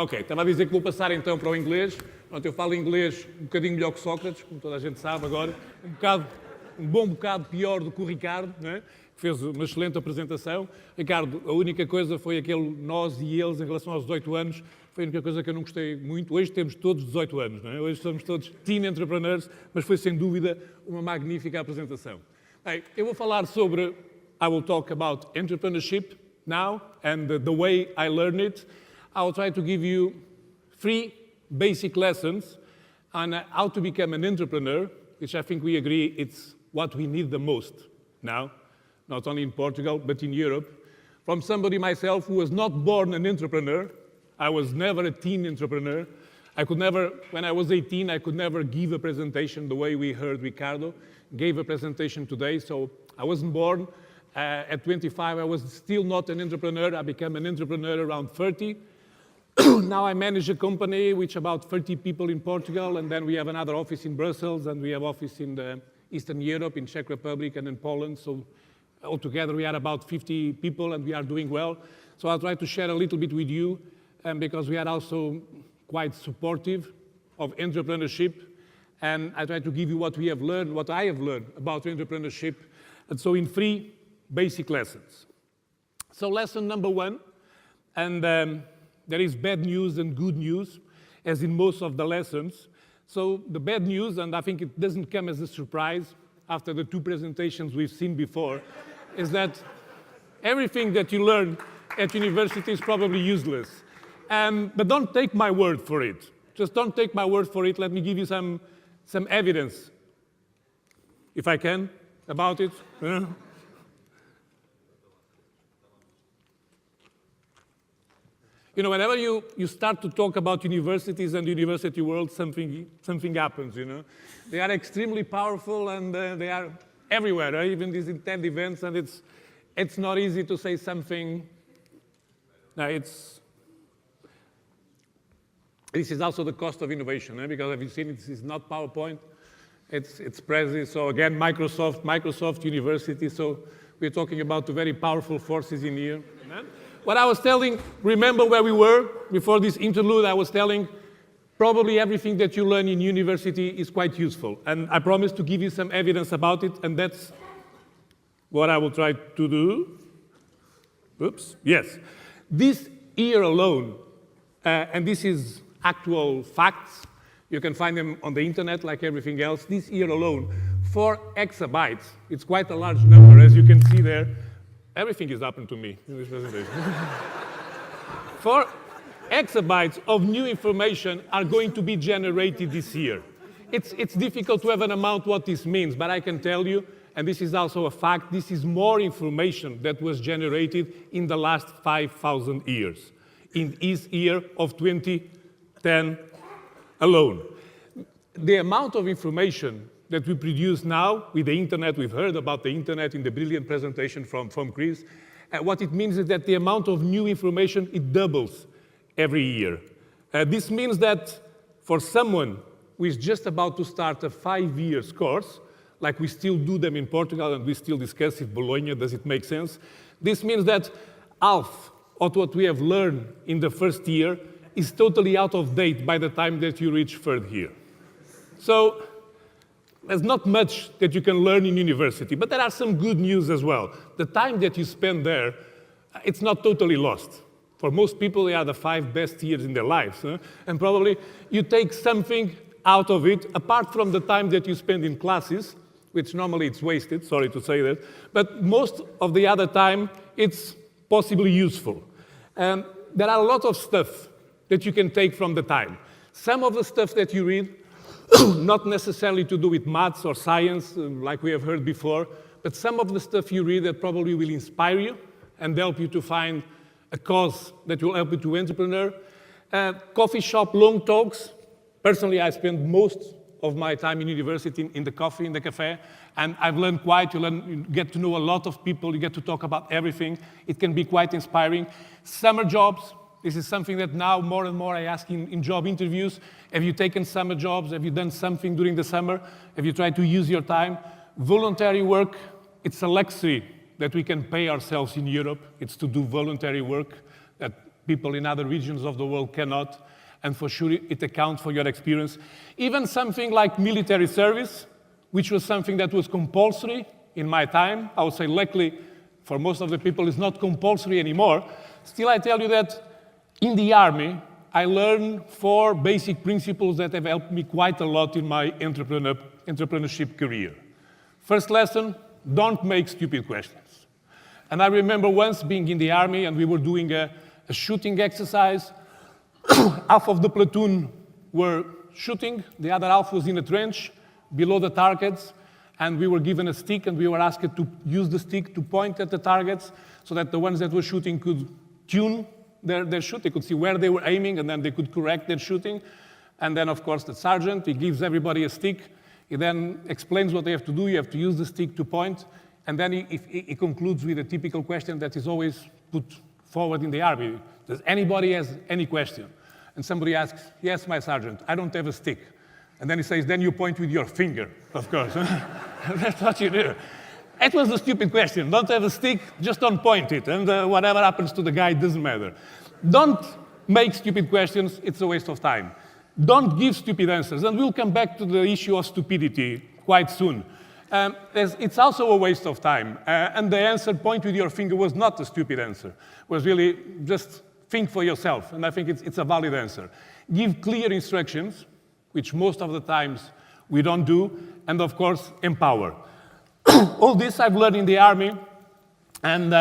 Ok, estava a dizer que vou passar então para o inglês. Pronto, eu falo inglês um bocadinho melhor que Sócrates, como toda a gente sabe agora. Um bom bocado pior do que o Ricardo, não é? Que fez uma excelente apresentação. Ricardo, a única coisa foi aquele nós e eles em relação aos 18 anos. Foi a única coisa que eu não gostei muito. Hoje temos todos 18 anos, não é? Hoje somos todos teen entrepreneurs, mas foi sem dúvida uma magnífica apresentação. Bem, eu vou falar sobre, I will talk about entrepreneurship now and the way I learned it. I'll try to give you 3 basic lessons on how to become an entrepreneur, which I think we agree it's what we need the most now, not only in Portugal, but in Europe. From somebody myself who was not born an entrepreneur, I was never a teen entrepreneur. When I was 18, I could never give a presentation the way we heard Ricardo gave a presentation today, so I wasn't born. At 25, I was still not an entrepreneur. I became an entrepreneur around 30. Now I manage a company which about 30 people in Portugal, and then we have another office in Brussels, and we have office in Eastern Europe, in Czech Republic and in Poland. So altogether we are about 50 people, and we are doing well. So I'll try to share a little bit with you, because we are also quite supportive of entrepreneurship, and I try to give you what we have learned, what I have learned about entrepreneurship, and so in 3 basic lessons. So lesson number 1, and there is bad news and good news, as in most of the lessons. So the bad news, and I think it doesn't come as a surprise after the 2 presentations we've seen before, is that everything that you learn at university is probably useless. But don't take my word for it. Just don't take my word for it. Let me give you some evidence, if I can, about it. You know, whenever you start to talk about universities and the university world, something happens, you know. They are extremely powerful, and they are everywhere, right? Even these TED events, and it's not easy to say something. This is also the cost of innovation, because have you seen this is not PowerPoint, it's Prezi. So again, Microsoft University. So we're talking about 2 very powerful forces in here. What I was telling, remember where we were before this interlude? I was telling probably everything that you learn in university is quite useful. And I promise to give you some evidence about it, and that's what I will try to do. Oops, yes. This year alone, and this is actual facts, you can find them on the internet like everything else. This year alone, 4 exabytes, it's quite a large number, as you can see there. Everything is happened to me in this presentation. 4 exabytes of new information are going to be generated this year. It's difficult to have an amount what this means, but I can tell you, and this is also a fact, this is more information that was generated in the last 5,000 years, in this year of 2010 alone. The amount of information that we produce now with the internet, we've heard about the internet in the brilliant presentation from Chris. What it means is that the amount of new information, it doubles every year. This means that for someone who is just about to start a 5-year course, like we still do them in Portugal and we still discuss if Bologna, does it make sense? This means that half of what we have learned in the first year is totally out of date by the time that you reach 3rd year. So there's not much that you can learn in university, but there are some good news as well. The time that you spend there, it's not totally lost. For most people, they are the 5 best years in their lives. And probably you take something out of it, apart from the time that you spend in classes, which normally it's wasted, sorry to say that, but most of the other time, it's possibly useful. There are a lot of stuff that you can take from the time. Some of the stuff that you read, not necessarily to do with maths or science, like we have heard before, but some of the stuff you read that probably will inspire you and help you to find a cause that will help you to entrepreneur. Coffee shop long talks. Personally, I spend most of my time in university in the cafe, and I've learned quite. You get to know a lot of people, you get to talk about everything. It can be quite inspiring. Summer jobs. This is something that now more and more I ask in job interviews. Have you taken summer jobs? Have you done something during the summer? Have you tried to use your time? Voluntary work, it's a luxury that we can pay ourselves in Europe. It's to do voluntary work that people in other regions of the world cannot, and for sure it accounts for your experience. Even something like military service, which was something that was compulsory in my time. I would say luckily for most of the people it's not compulsory anymore. Still, I tell you that in the army, I learned 4 basic principles that have helped me quite a lot in my entrepreneurship career. First lesson, don't make stupid questions. And I remember once being in the army and we were doing a shooting exercise. Half of the platoon were shooting, the other half was in a trench below the targets, and we were given a stick and we were asked to use the stick to point at the targets so that the ones that were shooting could tune their shoot. They could see where they were aiming and then they could correct their shooting. And then, of course, the sergeant, he gives everybody a stick. He then explains what they have to do. You have to use the stick to point. And then he concludes with a typical question that is always put forward in the army. Does anybody has any question? And somebody asks, yes, my sergeant, I don't have a stick. And then he says, then you point with your finger, of course. That's what you do. It was a stupid question. Don't have a stick, just don't point it. And whatever happens to the guy, it doesn't matter. Don't make stupid questions. It's a waste of time. Don't give stupid answers. And we'll come back to the issue of stupidity quite soon. It's also a waste of time. And the answer, point with your finger, was not a stupid answer. It was really just think for yourself. And I think it's a valid answer. Give clear instructions, which most of the times we don't do. And of course, empower. All this I've learned in the army and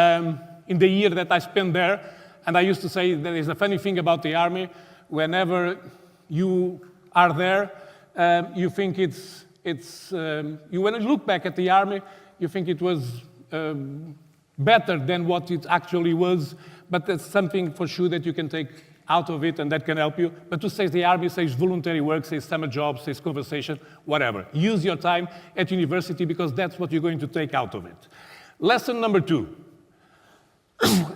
in the year that I spent there. And I used to say there is a funny thing about the army. Whenever you are there, you think when you look back at the army, you think it was better than what it actually was. But there's something for sure that you can take out of it and that can help you. But to say the army says voluntary work, says summer jobs, says conversation, whatever. Use your time at university because that's what you're going to take out of it. Lesson number 2.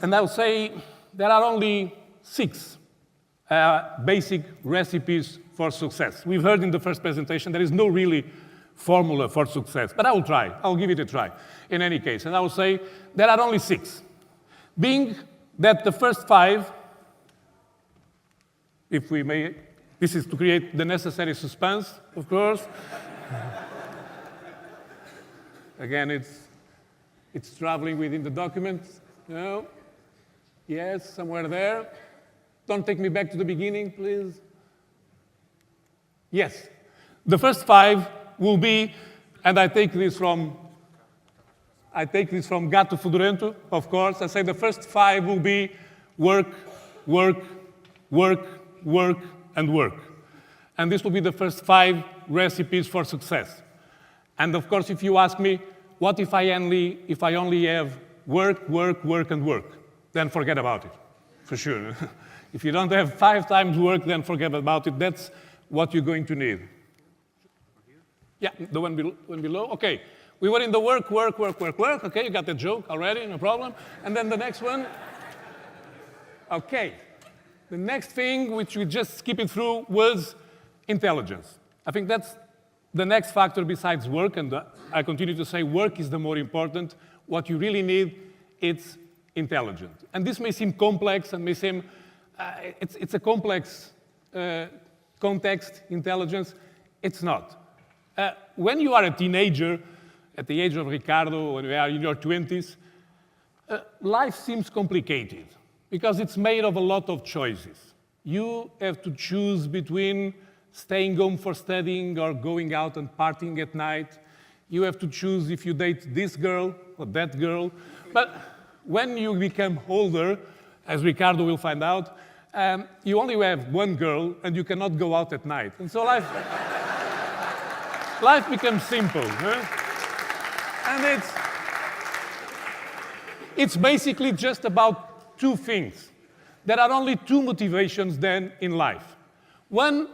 And I'll say there are only 6 basic recipes for success. We've heard in the first presentation there is no really formula for success, but I will try. I'll give it a try in any case. And I will say there are only 6. Being that the first 5, if we may, this is to create the necessary suspense, of course. Again, it's traveling within the document. No? Yes, somewhere there. Don't take me back to the beginning, please. Yes. The first 5 will be, and I take this from Gato Fedorento, of course. I say the first 5 will be work, work, work, work, and work. And this will be the first 5 recipes for success. And of course, if you ask me, what if I only have work, work, work, and work? Then forget about it, for sure. If you don't have 5 times work, then forget about it. That's what you're going to need. Yeah, the one below. Okay, we were in the work, work, work, work, work. Okay, you got the joke already, no problem. And then the next one. Okay. The next thing, which we just skip it through, was intelligence. I think that's the next factor besides work, and I continue to say work is the more important. What you really need, it's intelligent. And this may seem complex and may seem, it's a complex context, intelligence. It's not. When you are a teenager, at the age of Ricardo, when you are in your 20s, life seems complicated, because it's made of a lot of choices. You have to choose between staying home for studying or going out and partying at night. You have to choose if you date this girl or that girl. But when you become older, as Ricardo will find out, you only have one girl and you cannot go out at night. And so life becomes simple. Huh? And it's basically just about 2 things. There are only 2 motivations then in life. One,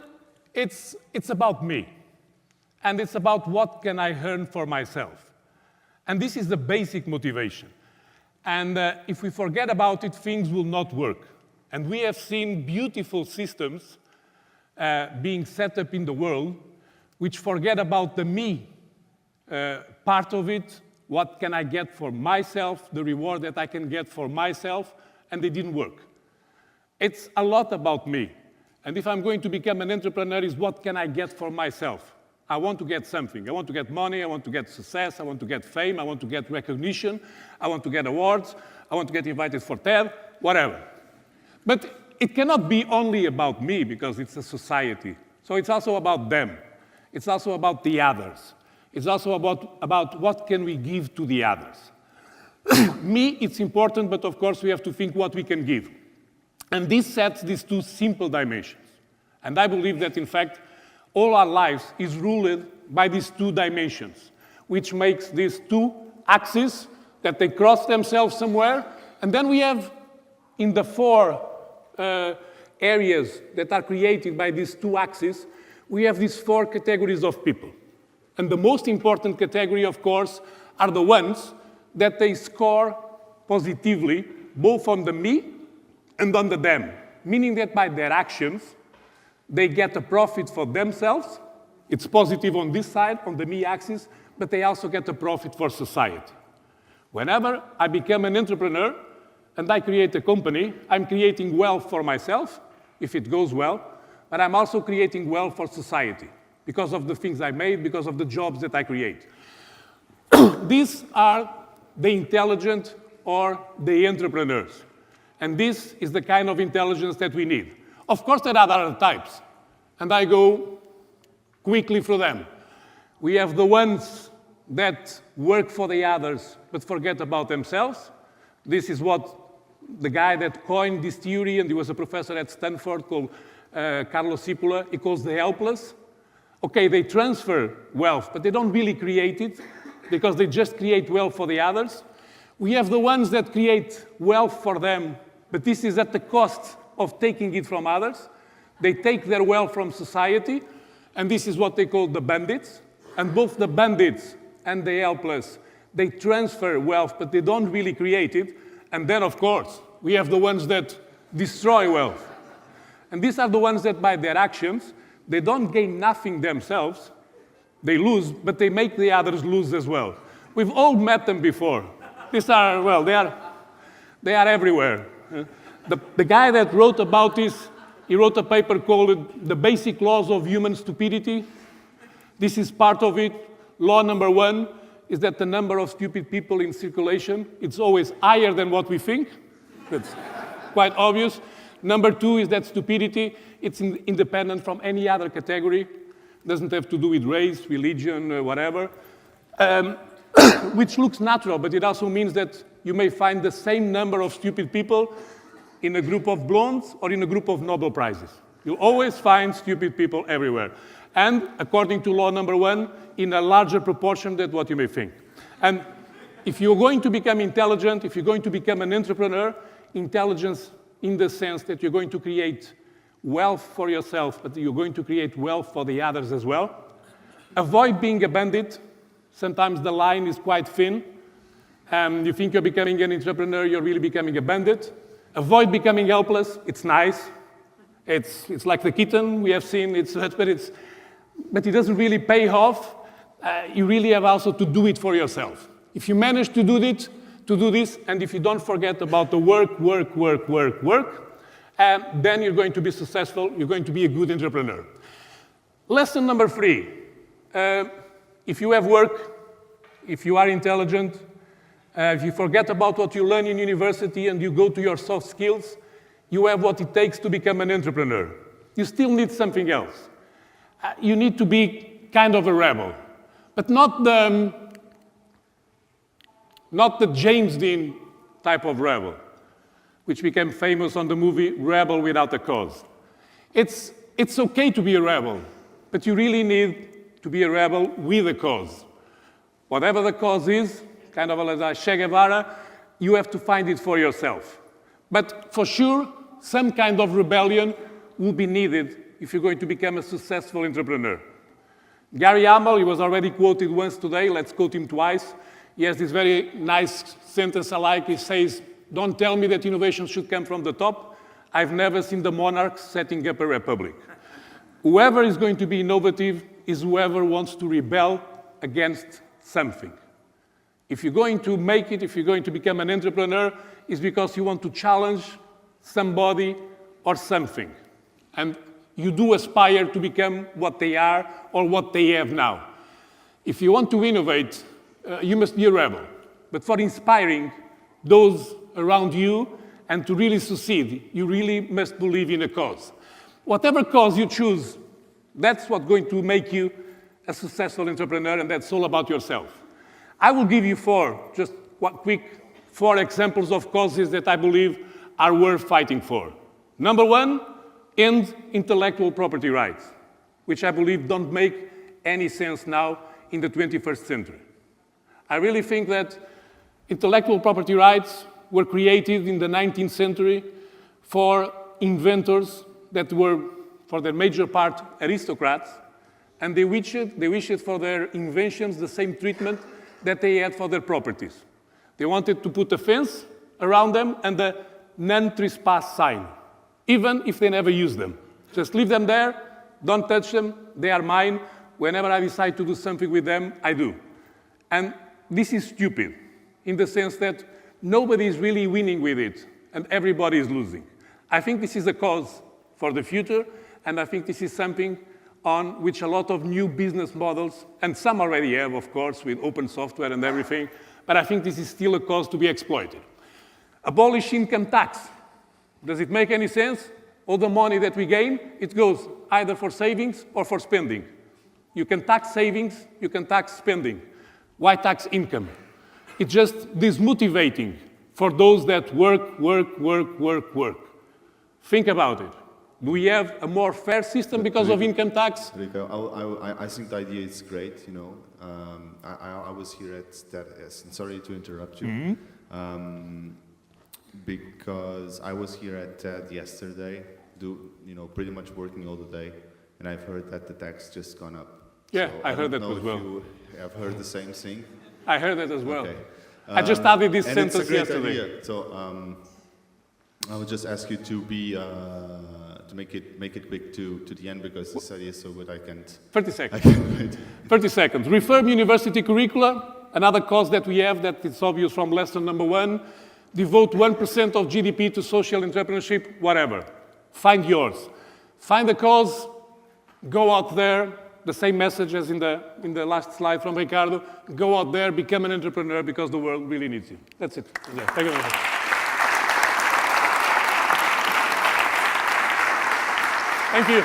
it's about me. And it's about what can I earn for myself. And this is the basic motivation. And if we forget about it, things will not work. And we have seen beautiful systems being set up in the world which forget about the me part of it. What can I get for myself, the reward that I can get for myself, and they didn't work. It's a lot about me. And if I'm going to become an entrepreneur, is what can I get for myself? I want to get something. I want to get money, I want to get success, I want to get fame, I want to get recognition, I want to get awards, I want to get invited for TED, whatever. But it cannot be only about me because it's a society. So it's also about them. It's also about the others. It's also about what can we give to the others. Me, it's important, but of course we have to think what we can give. And this sets these two simple dimensions. And I believe that, in fact, all our lives is ruled by these two dimensions, which makes these two axes that they cross themselves somewhere. And then we have, in the four areas that are created by these two axes, we have these four categories of people. And the most important category, of course, are the ones that they score positively, both on the me and on the them, meaning that by their actions, they get a profit for themselves. It's positive on this side, on the me axis, but they also get a profit for society. Whenever I become an entrepreneur and I create a company, I'm creating wealth for myself, if it goes well, but I'm also creating wealth for society because of the things I made, because of the jobs that I create. These are the intelligent or the entrepreneurs. And this is the kind of intelligence that we need. Of course, there are other types, and I go quickly through them. We have the ones that work for the others but forget about themselves. This is what the guy that coined this theory, and he was a professor at Stanford called Carlos Cipula, he calls the helpless. Okay, they transfer wealth, but they don't really create it because they just create wealth for the others. We have the ones that create wealth for them, but this is at the cost of taking it from others. They take their wealth from society, and this is what they call the bandits. And both the bandits and the helpless, they transfer wealth, but they don't really create it. And then, of course, we have the ones that destroy wealth. And these are the ones that, by their actions, they don't gain nothing themselves. They lose, but they make the others lose as well. We've all met them before. These are, well, they are everywhere. The guy that wrote about this, he wrote a paper called The Basic Laws of Human Stupidity. This is part of it. Law number 1 is that the number of stupid people in circulation, it's always higher than what we think. That's quite obvious. Number 2 is that stupidity, it's independent from any other category. It doesn't have to do with race, religion, whatever. Which looks natural, but it also means that you may find the same number of stupid people in a group of blondes or in a group of Nobel Prizes. You'll always find stupid people everywhere. And according to law number 1, in a larger proportion than what you may think. And if you're going to become intelligent, if you're going to become an entrepreneur, intelligence in the sense that you're going to create wealth for yourself, but you're going to create wealth for the others as well. Avoid being a bandit. Sometimes the line is quite thin. You think you're becoming an entrepreneur, you're really becoming a bandit. Avoid becoming helpless. It's nice. It's like the kitten we have seen, but it doesn't really pay off. You really have also to do it for yourself. If you manage to do this, and if you don't forget about the work, then you're going to be successful, you're going to be a good entrepreneur. Lesson number 3. If you have work, if you are intelligent, if you forget about what you learn in university and you go to your soft skills, you have what it takes to become an entrepreneur. You still need something else. You need to be kind of a rebel, but not the James Dean type of rebel, which became famous on the movie Rebel Without a Cause. It's okay to be a rebel, but you really need to be a rebel with a cause. Whatever the cause is, kind of like Che Guevara, you have to find it for yourself. But for sure, some kind of rebellion will be needed if you're going to become a successful entrepreneur. Gary Hamel, he was already quoted once today, let's quote him twice. He has this very nice sentence I like. He says, "Don't tell me that innovation should come from the top. I've never seen the monarchs setting up a republic." Whoever is going to be innovative is whoever wants to rebel against something. If you're going to make it, if you're going to become an entrepreneur, it's because you want to challenge somebody or something, and you do aspire to become what they are or what they have now. If you want to innovate, you must be a rebel. But for inspiring those around you and to really succeed, you really must believe in a cause. Whatever cause you choose, that's what's going to make you a successful entrepreneur, and that's all about yourself. I will give you just quick 4 examples of causes that I believe are worth fighting for. Number 1, end intellectual property rights, which I believe don't make any sense now in the 21st century. I really think that intellectual property rights were created in the 19th century for inventors that were, for their major part, aristocrats, and they wished for their inventions the same treatment that they had for their properties. They wanted to put a fence around them and a non-trespass sign, even if they never use them. Just leave them there, don't touch them, they are mine. Whenever I decide to do something with them, I do. And this is stupid, in the sense that nobody is really winning with it, and everybody is losing. I think this is a cause for the future, and I think this is something on which a lot of new business models, and some already have, of course, with open software and everything, but I think this is still a cause to be exploited. Abolish income tax. Does it make any sense? All the money that we gain, it goes either for savings or for spending. You can tax savings, you can tax spending. Why tax income? It's just dismotivating for those that work. Think about it. Do we have a more fair system because of income tax? Eurico, I think the idea is great, you know. I was here at TEDx, and sorry to interrupt you, because I was here at TED yesterday, pretty much working all the day, and I've heard that the tax just gone up. Yeah, so I heard that as well. You have heard the same thing? I heard that as well. Okay. I just added this sentence it's a great yesterday. Idea. So I would just ask you to be to make it quick to the end, because the study is so good. 30 seconds. I can't wait. 30 seconds. Reform university curricula. Another cause that we have that is obvious from lesson number 1. Devote 1% of GDP to social entrepreneurship, whatever. Find yours. Find a cause. Go out there. The same message as in the last slide from Ricardo. Go out there, become an entrepreneur, because the world really needs you. That's it. Yeah, thank you very much. Thank you.